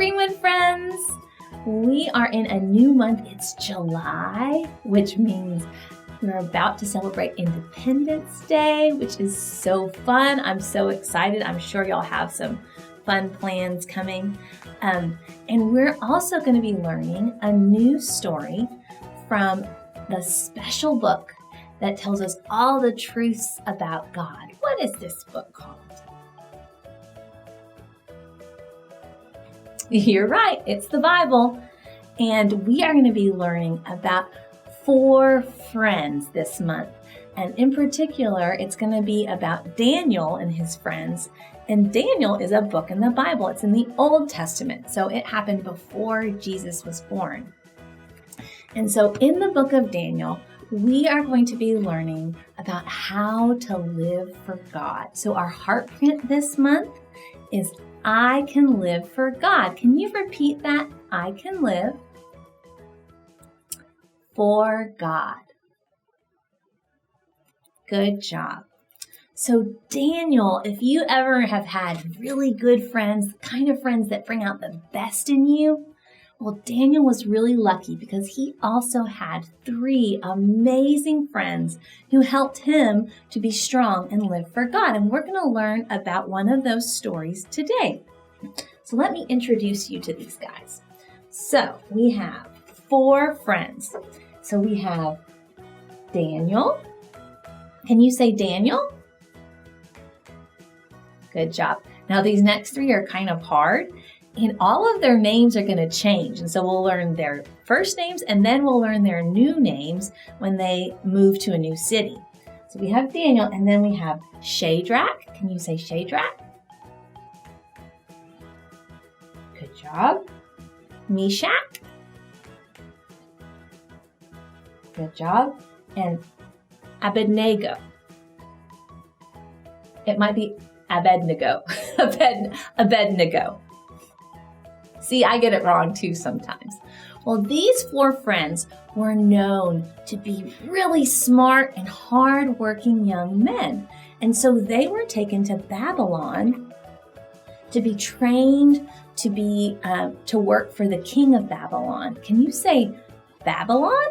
Greenwood friends! We are in a new month. It's July, which means we're about to celebrate Independence Day, which is so fun. I'm so excited. I'm sure y'all have some fun plans coming. And we're also going to be learning a new story from the special book that tells us all the truths about God. What is this book called? You're right, it's the Bible. And we are going to be learning about 4 friends this month. And in particular, it's going to be about Daniel and his friends. And Daniel is a book in the Bible. It's in the Old Testament, so it happened before Jesus was born. And so in the book of Daniel, we are going to be learning about how to live for God. So our heart print this month is I can live for God. Can you repeat that? I can live for God. Good job. So Daniel, if you ever have had really good friends, the kind of friends that bring out the best in you, well, Daniel was really lucky because he also had 3 amazing friends who helped him to be strong and live for God. And we're going to learn about one of those stories today. So let me introduce you to these guys. So we have 4 friends. So we have Daniel. Can you say Daniel? Good job. Now these next 3 are kind of hard. And all of their names are going to change. And so we'll learn their first names and then we'll learn their new names when they move to a new city. So we have Daniel and then we have Shadrach. Can you say Shadrach? Good job. Meshach. Good job. And Abednego. It might be Abednego. Abednego. See, I get it wrong too sometimes. Well, these 4 friends were known to be really smart and hard-working young men. And so they were taken to Babylon to be trained to work for the king of Babylon. Can you say Babylon?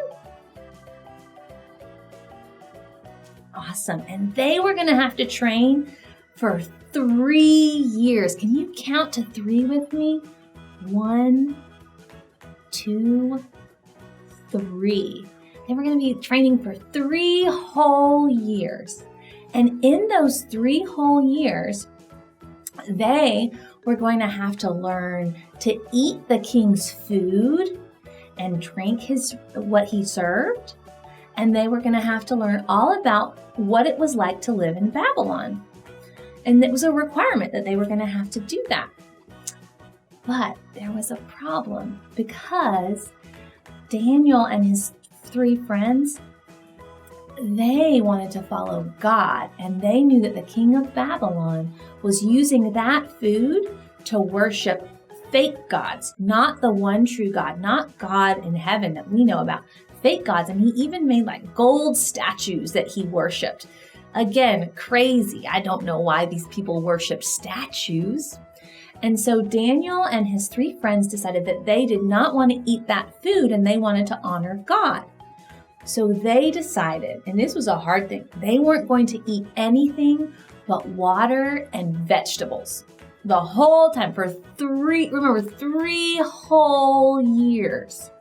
Awesome. And they were going to have to train for 3 years. Can you count to 3 with me? 1, 2, 3. They were going to be training for 3 whole years. And in those 3 whole years, they were going to have to learn to eat the king's food and drink what he served. And they were going to have to learn all about what it was like to live in Babylon. And it was a requirement that they were going to have to do that. But there was a problem because Daniel and his 3 friends, they wanted to follow God, and they knew that the king of Babylon was using that food to worship fake gods, not the one true God, not God in heaven that we know about, fake gods. And he even made like gold statues that he worshiped. Again, crazy. I don't know why these people worship statues. And so Daniel and his 3 friends decided that they did not want to eat that food and they wanted to honor God. So they decided, and this was a hard thing, they weren't going to eat anything but water and vegetables the whole time for 3 whole years.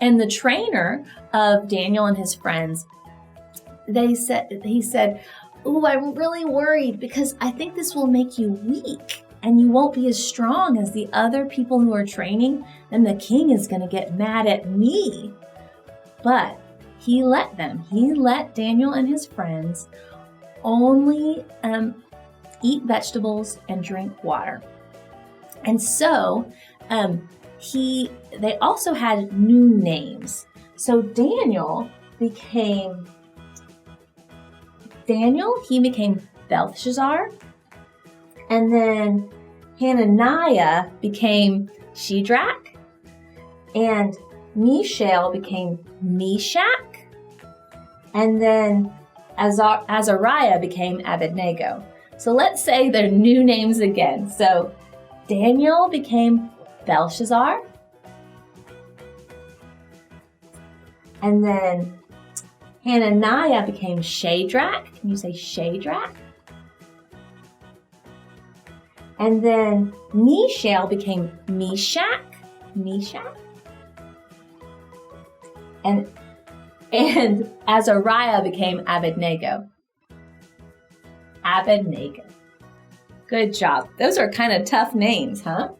And the trainer of Daniel and his friends, he said, "Ooh, I'm really worried because I think this will make you weak. And you won't be as strong as the other people who are training, then the king is going to get mad at me." But he let Daniel and his friends only eat vegetables and drink water. And so they also had new names. So Daniel became Belshazzar. And then Hananiah became Shadrach, and Mishael became Meshach, and then Azariah became Abednego. So let's say their new names again. So Daniel became Belshazzar. And then Hananiah became Shadrach. Can you say Shadrach? And then Mishael became Meshach. Meshach. And Azariah became Abednego. Abednego. Good job. Those are kind of tough names, huh?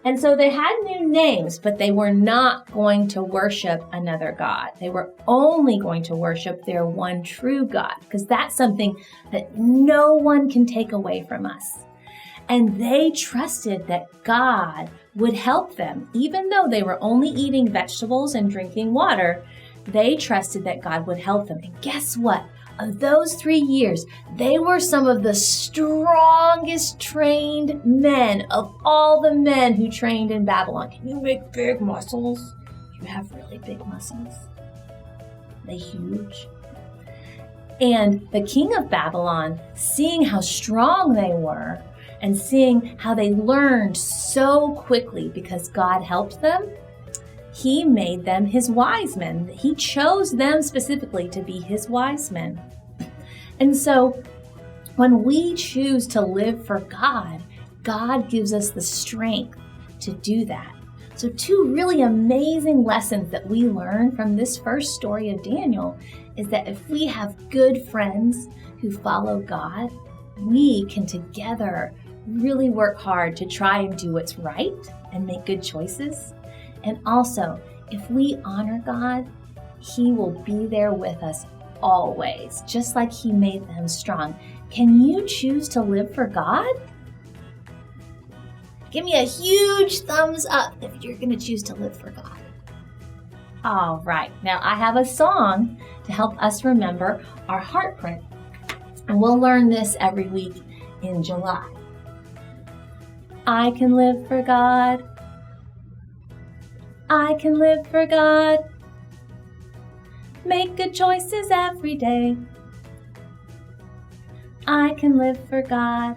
And so they had new names, but they were not going to worship another god. They were only going to worship their one true God, because that's something that no one can take away from us. And they trusted that God would help them. Even though they were only eating vegetables and drinking water, they trusted that God would help them. And guess what? Of those 3 years, they were some of the strongest trained men of all the men who trained in Babylon. Can you make big muscles? You have really big muscles. They're huge. And the king of Babylon, seeing how strong they were and seeing how they learned so quickly because God helped them, he made them his wise men. He chose them specifically to be his wise men. And so when we choose to live for God, God gives us the strength to do that. So 2 really amazing lessons that we learn from this first story of Daniel is that if we have good friends who follow God, we can together really work hard to try and do what's right and make good choices. And also, if we honor God, he will be there with us always, just like he made them strong. Can you choose to live for God? Give me a huge thumbs up if you're going to choose to live for God. All right, now I have a song to help us remember our heart print. And we'll learn this every week in July. I can live for God. I can live for God. Make good choices every day. I can live for God.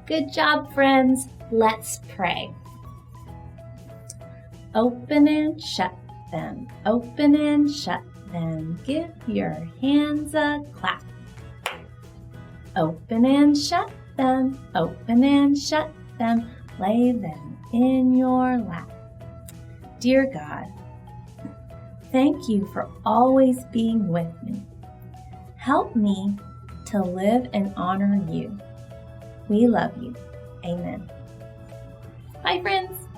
Good job, friends. Let's pray. Open and shut them. Open and shut them. Give your hands a clap. Open and shut them. Open and shut them. Lay them in your lap. Dear God, thank you for always being with me. Help me to live and honor you. We love you. Amen. Bye, friends.